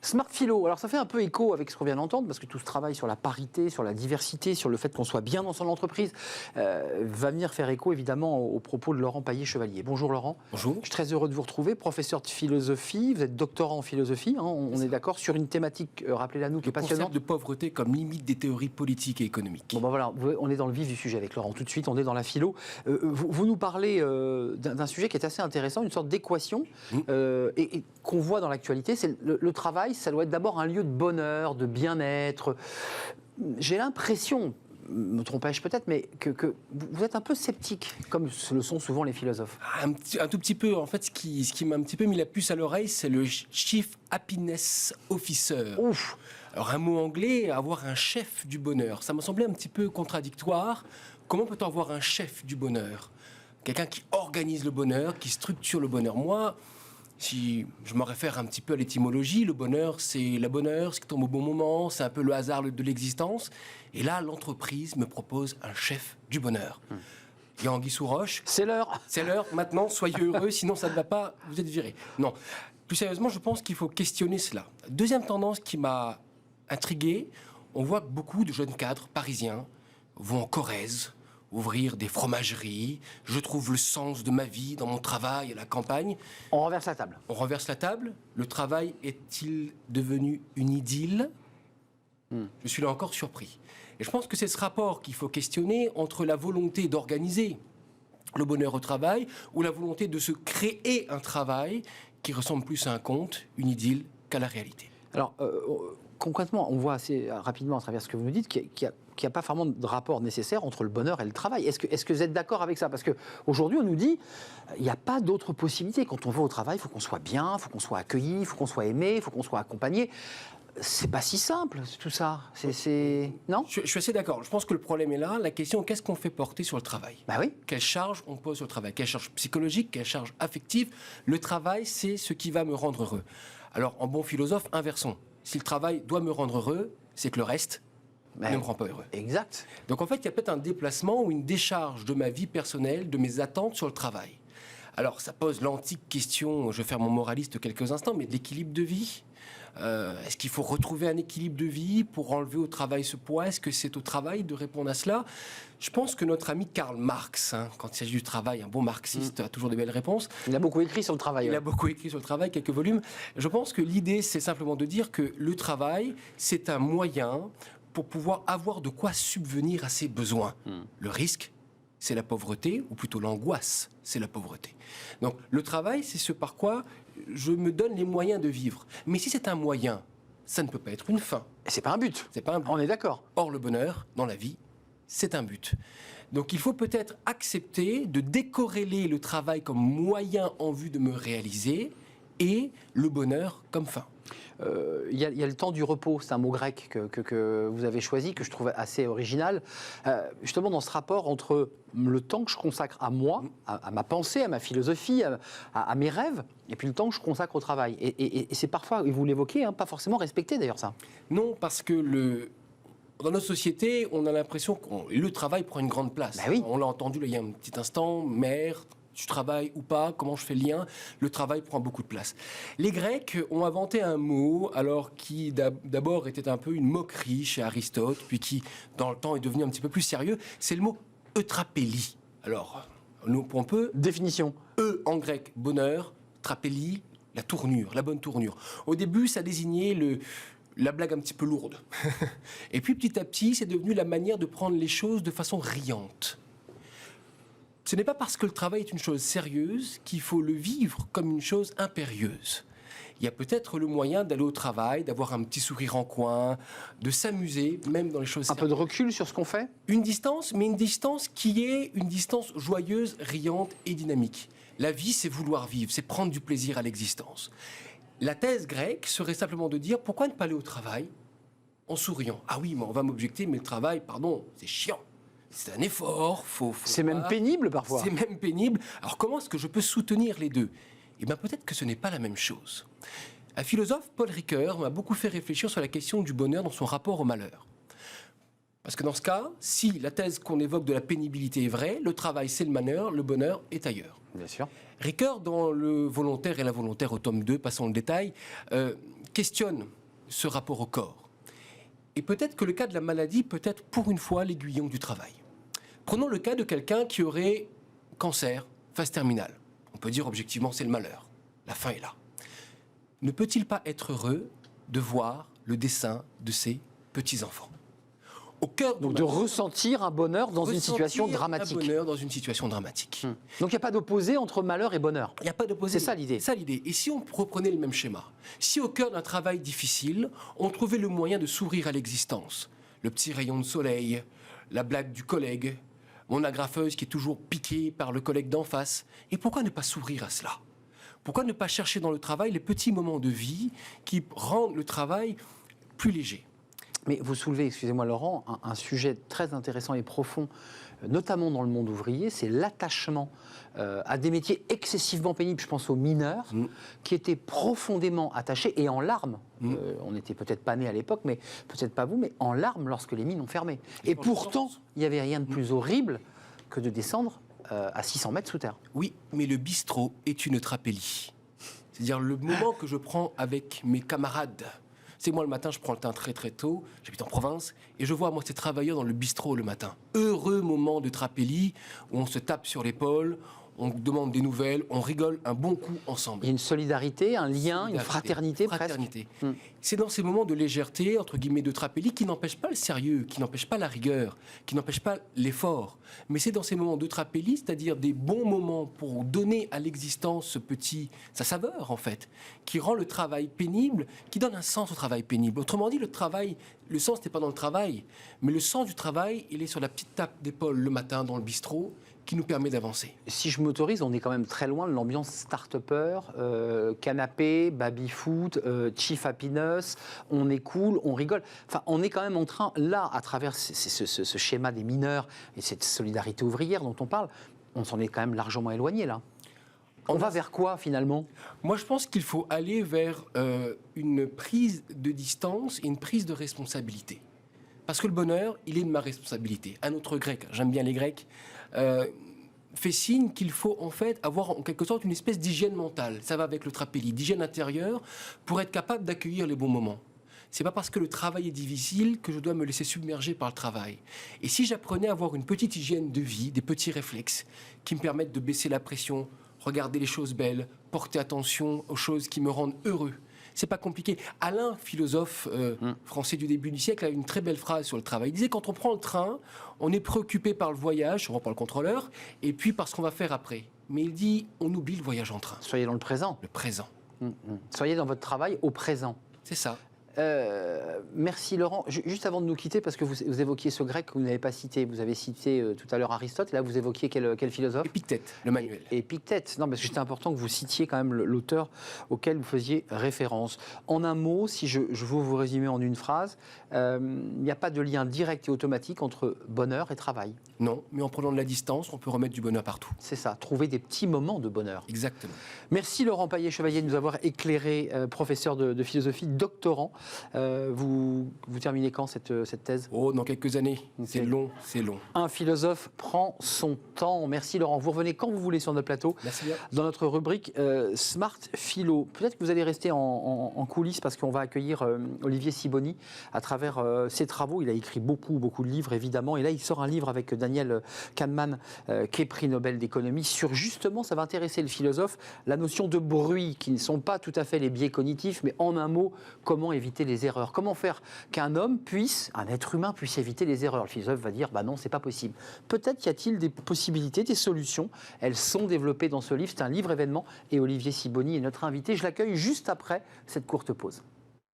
Smart Philo, alors ça fait un peu écho avec ce qu'on vient d'entendre, parce que tout ce travail sur la parité, sur la diversité, sur le fait qu'on soit bien dans son entreprise, va venir faire écho évidemment aux propos de Laurent Paillet-Chevalier. Bonjour Laurent. Bonjour. Je suis très heureux de vous retrouver, professeur de philosophie, vous êtes doctorant en philosophie, hein, on est d'accord sur une thématique, rappelez-la nous, qui est passionnante. Le concept de pauvreté comme limite des théories politiques et économiques. Bon ben voilà, on est dans le vif du sujet avec Laurent, tout de suite on est dans la philo. Vous nous parlez d'un sujet qui est assez intéressant, une sorte d'équation, et qu'on voit dans l'actualité, c'est le travail, ça doit être d'abord un lieu de bonheur, de bien-être. J'ai l'impression, me trompais-je peut-être, mais que vous êtes un peu sceptique, comme le sont souvent les philosophes. Un tout petit peu, en fait, ce qui m'a un petit peu mis la puce à l'oreille, c'est le Chief Happiness Officer. Ouf. Alors un mot anglais, avoir un chef du bonheur, ça m'a semblé un petit peu contradictoire. Comment peut-on avoir un chef du bonheur ? Quelqu'un qui organise le bonheur, qui structure le bonheur. Moi, si je me réfère un petit peu à l'étymologie, le bonheur, c'est la bonheur, ce qui tombe au bon moment, c'est un peu le hasard de l'existence. Et là, l'entreprise me propose un chef du bonheur. Il y a Anguille sous roche. C'est l'heure. C'est l'heure, maintenant, soyez heureux, sinon ça ne va pas, vous êtes viré. Non, plus sérieusement, je pense qu'il faut questionner cela. Deuxième tendance qui m'a intrigué, on voit que beaucoup de jeunes cadres parisiens vont en Corrèze, ouvrir des fromageries, je trouve le sens de ma vie dans mon travail à la campagne. On renverse la table. On renverse la table. Le travail est-il devenu une idylle ? Je suis là encore surpris. Et je pense que c'est ce rapport qu'il faut questionner entre la volonté d'organiser le bonheur au travail ou la volonté de se créer un travail qui ressemble plus à un conte, une idylle, qu'à la réalité. Alors, concrètement, on voit assez rapidement à travers ce que vous nous dites qu'il n'y a pas vraiment de rapport nécessaire entre le bonheur et le travail. Est-ce que vous êtes d'accord avec ça ? Parce qu'aujourd'hui, on nous dit il n'y a pas d'autre possibilité. Quand on va au travail, il faut qu'on soit bien, il faut qu'on soit accueilli, il faut qu'on soit aimé, il faut qu'on soit accompagné. C'est pas si simple, tout ça. Non ? Je suis assez d'accord. Je pense que le problème est là. La question, qu'est-ce qu'on fait porter sur le travail ? Bah oui. Quelle charge on pose sur le travail ? Quelle charge psychologique ? Quelle charge affective ? Le travail, c'est ce qui va me rendre heureux. Alors, en bon philosophe, inversons. Si le travail doit me rendre heureux, c'est que le reste ne me rend pas heureux. Exact. Donc en fait, il y a peut-être un déplacement ou une décharge de ma vie personnelle, de mes attentes sur le travail. Alors ça pose l'antique question, je vais faire mon moraliste quelques instants, mais de l'équilibre de vie. Est-ce qu'il faut retrouver un équilibre de vie pour enlever au travail ce poids ? Est-ce que c'est au travail de répondre à cela ? Je pense que notre ami Karl Marx, quand il s'agit du travail, un bon marxiste a toujours des belles réponses. Il a beaucoup écrit sur le travail. Il a beaucoup écrit sur le travail, quelques volumes. Je pense que l'idée, c'est simplement de dire que le travail, c'est un moyen pour pouvoir avoir de quoi subvenir à ses besoins. Le risque, c'est la pauvreté, ou plutôt l'angoisse, c'est la pauvreté. Donc le travail, c'est ce par quoi je me donne les moyens de vivre. Mais si c'est un moyen, ça ne peut pas être une fin. C'est pas un but. C'est pas un but. On est d'accord. Or, le bonheur, dans la vie, c'est un but. Donc il faut peut-être accepter de décorréler le travail comme moyen en vue de me réaliser et le bonheur comme fin. Il y a le temps du repos, c'est un mot grec que vous avez choisi, que je trouve assez original. Justement, dans ce rapport entre le temps que je consacre à moi, à ma pensée, à ma philosophie, à mes rêves, et puis le temps que je consacre au travail. Et c'est parfois, et vous l'évoquez, pas forcément respecté d'ailleurs ça. Non, parce que dans notre société, on a l'impression que le travail prend une grande place. Ben oui. On l'a entendu là, il y a un petit instant, mère, tu travailles ou pas, comment je fais le lien, le travail prend beaucoup de place. Les Grecs ont inventé un mot, alors qui d'abord était un peu une moquerie chez Aristote, puis qui, dans le temps, est devenu un petit peu plus sérieux, c'est le mot eutrapélie. Alors, on peut... Définition. En grec, bonheur, trapélie, la tournure, la bonne tournure. Au début, ça désignait la blague un petit peu lourde. Et puis, petit à petit, c'est devenu la manière de prendre les choses de façon riante. Ce n'est pas parce que le travail est une chose sérieuse qu'il faut le vivre comme une chose impérieuse. Il y a peut-être le moyen d'aller au travail, d'avoir un petit sourire en coin, de s'amuser, même dans les choses sérieuses. Un peu de recul sur ce qu'on fait ? Une distance, mais une distance qui est une distance joyeuse, riante et dynamique. La vie, c'est vouloir vivre, c'est prendre du plaisir à l'existence. La thèse grecque serait simplement de dire, pourquoi ne pas aller au travail en souriant ? Ah oui, mais on va m'objecter, mais le travail, pardon, c'est chiant. C'est un effort, c'est même pénible parfois. C'est même pénible. Alors comment est-ce que je peux soutenir les deux ? Eh bien peut-être que ce n'est pas la même chose. Un philosophe, Paul Ricoeur, m'a beaucoup fait réfléchir sur la question du bonheur dans son rapport au malheur. Parce que dans ce cas, si la thèse qu'on évoque de la pénibilité est vraie, le travail c'est le malheur, le bonheur est ailleurs. Bien sûr. Ricoeur, dans Le volontaire et l'involontaire au tome 2, passons le détail, questionne ce rapport au corps. Et peut-être que le cas de la maladie peut être pour une fois l'aiguillon du travail. Prenons le cas de quelqu'un qui aurait cancer, phase terminale. On peut dire objectivement c'est le malheur. La fin est là. Ne peut-il pas être heureux de voir le dessin de ses petits-enfants? Au cœur Donc de ressentir un bonheur dans une situation dramatique. Un bonheur dans une situation dramatique. Donc il n'y a pas d'opposé entre malheur et bonheur. Il n'y a pas d'opposé. C'est ça l'idée. C'est ça l'idée. Et si on reprenait le même schéma, si au cœur d'un travail difficile, on trouvait le moyen de sourire à l'existence, le petit rayon de soleil, la blague du collègue, mon agrafeuse qui est toujours piquée par le collègue d'en face, et pourquoi ne pas sourire à cela? Pourquoi ne pas chercher dans le travail les petits moments de vie qui rendent le travail plus léger? Mais vous soulevez, excusez-moi Laurent, un sujet très intéressant et profond, notamment dans le monde ouvrier, c'est l'attachement à des métiers excessivement pénibles. Je pense aux mineurs, qui étaient profondément attachés et en larmes. On n'était peut-être pas nés à l'époque, mais peut-être pas vous, mais en larmes lorsque les mines ont fermé. Et pourtant, il n'y avait rien de plus horrible que de descendre à 600 mètres sous terre. Oui, mais le bistrot est une trapélie. C'est-à-dire le moment que je prends avec mes camarades. C'est moi le matin, je prends le train très très tôt, j'habite en province, et je vois moi ces travailleurs dans le bistrot le matin. Heureux moment de trapélie, où on se tape sur l'épaule, on demande des nouvelles, on rigole un bon coup ensemble. Il y a une solidarité, un lien, une fraternité presque. C'est dans ces moments de légèreté, entre guillemets, de trapélie, qui n'empêchent pas le sérieux, qui n'empêchent pas la rigueur, qui n'empêchent pas l'effort. Mais c'est dans ces moments de trapélie, c'est-à-dire des bons moments pour donner à l'existence sa saveur, en fait, qui rend le travail pénible, qui donne un sens au travail pénible. Autrement dit, le sens n'est pas dans le travail, mais le sens du travail, il est sur la petite tape d'épaule le matin dans le bistrot, qui nous permet d'avancer. Si je m'autorise, on est quand même très loin de l'ambiance start-upper, canapé, baby-foot, chief happiness, on est cool, on rigole. Enfin, on est quand même en train, là, à travers ce schéma des mineurs et cette solidarité ouvrière dont on parle, on s'en est quand même largement éloigné, là. On va vers quoi, finalement? Moi, je pense qu'il faut aller vers une prise de distance et une prise de responsabilité. Parce que le bonheur, il est de ma responsabilité. Un autre grec, j'aime bien les Grecs, fait signe qu'il faut en fait avoir en quelque sorte une espèce d'hygiène mentale. Ça va avec le trapélie, d'hygiène intérieure pour être capable d'accueillir les bons moments. C'est pas parce que le travail est difficile que je dois me laisser submerger par le travail. Et si j'apprenais à avoir une petite hygiène de vie, des petits réflexes qui me permettent de baisser la pression, regarder les choses belles, porter attention aux choses qui me rendent heureux. C'est pas compliqué. Alain, philosophe français du début du siècle, a une très belle phrase sur le travail. Il disait, quand on prend le train, on est préoccupé par le voyage, souvent par le contrôleur, et puis par ce qu'on va faire après. Mais il dit, on oublie le voyage en train. Soyez dans le présent. Le présent. Soyez dans votre travail au présent. C'est ça. Merci Laurent. Juste avant de nous quitter, parce que vous évoquiez ce grec que vous n'avez pas cité, vous avez cité tout à l'heure Aristote, là vous évoquiez quel philosophe? Épictète, le manuel. Épictète, non, parce que c'était important que vous citiez quand même l'auteur auquel vous faisiez référence. En un mot, si je veux vous résumer en une phrase, il n'y a pas de lien direct et automatique entre bonheur et travail. Non, mais en prenant de la distance, on peut remettre du bonheur partout. C'est ça, trouver des petits moments de bonheur. Exactement. Merci Laurent Paillet-Chevalier de nous avoir éclairé, professeur de philosophie, doctorant. Vous terminez quand cette thèse? Oh, dans quelques années. C'est long, c'est long. Un philosophe prend son temps. Merci Laurent. Vous revenez quand vous voulez sur notre plateau. Merci bien. Dans notre rubrique Smart Philo. Peut-être que vous allez rester en coulisses parce qu'on va accueillir Olivier Sibony à travers ses travaux. Il a écrit beaucoup de livres évidemment. Et là, il sort un livre avec Daniel Kahneman, qui est prix Nobel d'économie, sur justement, ça va intéresser le philosophe, la notion de bruit, qui ne sont pas tout à fait les biais cognitifs, mais en un mot, comment éviter les erreurs. Comment faire qu'un homme un être humain puisse éviter les erreurs? Le philosophe va dire, bah non, c'est pas possible. Peut-être y a-t-il des possibilités, des solutions. Elles sont développées dans ce livre. C'est un livre événement et Olivier Sibony est notre invité. Je l'accueille juste après cette courte pause.